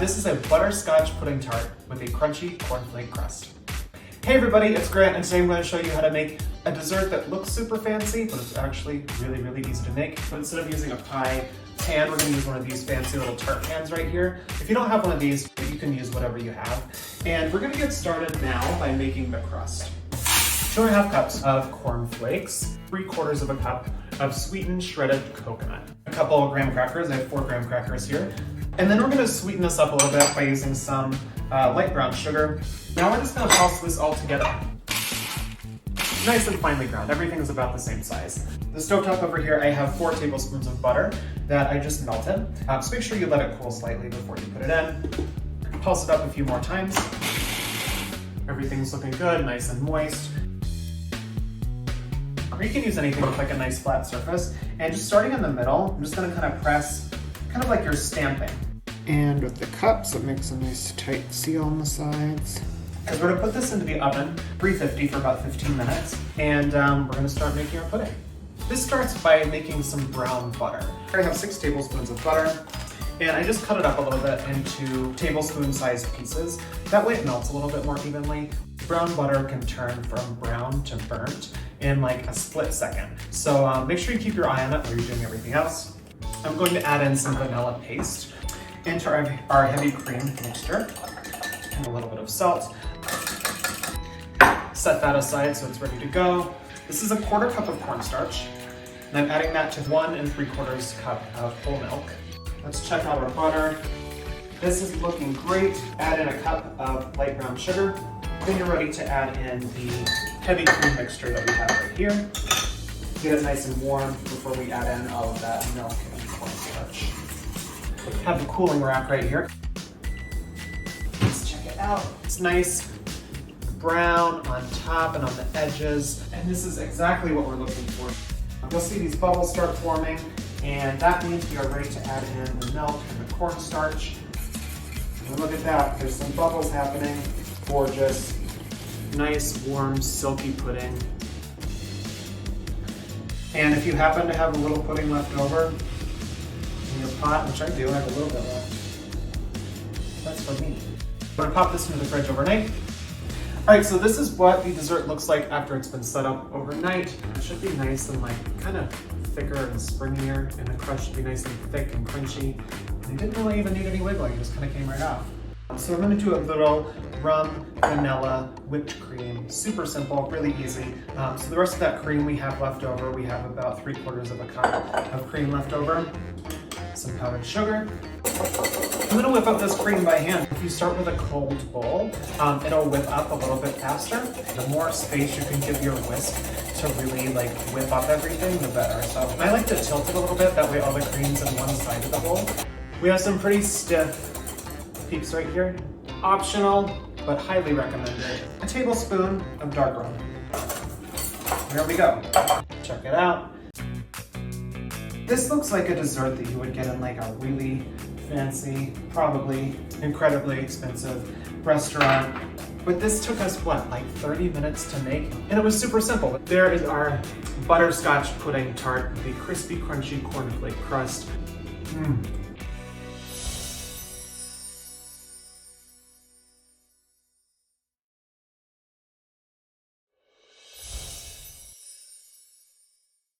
This is a butterscotch pudding tart with a crunchy cornflake crust. Hey everybody, it's Grant, and today I'm going to show you how to make a dessert that looks super fancy, but it's actually really easy to make. But instead of using a pie pan, we're going to use one of these fancy little tart pans right here. If you don't have one of these, you can use whatever you have. And we're going to get started now by making the crust. 2.5 cups of corn flakes, 3/4 of a cup of sweetened shredded coconut, a couple of graham crackers. I have 4 graham crackers here. And then we're going to sweeten this up a little bit by using some light brown sugar. Now we're just going to toss this all together. Nice and finely ground. Everything is about the same size. The stovetop over here, I have 4 tablespoons of butter that I just melted. So make sure you let it cool slightly before you put it in. Pulse it up a few more times. Everything's looking good, nice and moist. Or you can use anything with like a nice flat surface. And just starting in the middle, I'm just going to kind of press, kind of like you're stamping. And with the cups, it makes a nice tight seal on the sides. Because we're going to put this into the oven, 350 for about 15 minutes, and we're going to start making our pudding. This starts by making some brown butter. I have 6 tablespoons of butter, and I just cut it up a little bit into tablespoon-sized pieces. That way it melts a little bit more evenly. Brown butter can turn from brown to burnt in like a split second. So make sure you keep your eye on it while you're doing everything else. I'm going to add in some vanilla paste into our heavy cream mixture, and a little bit of salt. Set that aside so it's ready to go. This is a 1/4 cup of cornstarch, and I'm adding that to 1 3/4 cup of whole milk. Let's check out our butter. This is looking great. Add in a cup of light brown sugar. Then you're ready to add in the heavy cream mixture that we have right here. Get it nice and warm before we add in all of that milk and cornstarch. We have the cooling rack right here. Let's check it out. It's nice brown on top and on the edges, and this is exactly what we're looking for. You'll see these bubbles start forming, and that means we are ready to add in the milk and the cornstarch. And look at that, there's some bubbles happening. Gorgeous, nice, warm, silky pudding. And if you happen to have a little pudding left over in your pot, which I do, I have a little bit left, that's for me. I'm gonna pop this into the fridge overnight. All right, so this is what the dessert looks like after it's been set up overnight. It should be nice and like kind of thicker and springier, and the crust should be nice and thick and crunchy. And it didn't really even need any wiggling, it just kind of came right off. So I'm gonna do a little rum, vanilla, whipped cream. Super simple, really easy. So the rest of that cream we have left over, we have about 3/4 of a cup of cream left over. Some powdered sugar. I'm gonna whip up this cream by hand. If you start with a cold bowl, it'll whip up a little bit faster. The more space you can give your whisk to really like whip up everything, the better. So I like to tilt it a little bit, that way all the cream's on one side of the bowl. We have some pretty stiff peaks right here. Optional, but highly recommended. A tablespoon of dark rum. Here we go. Check it out. This looks like a dessert that you would get in like a really fancy, probably incredibly expensive restaurant. But this took us, what, like 30 minutes to make? And it was super simple. There is our butterscotch pudding tart with a crispy, crunchy cornflake crust.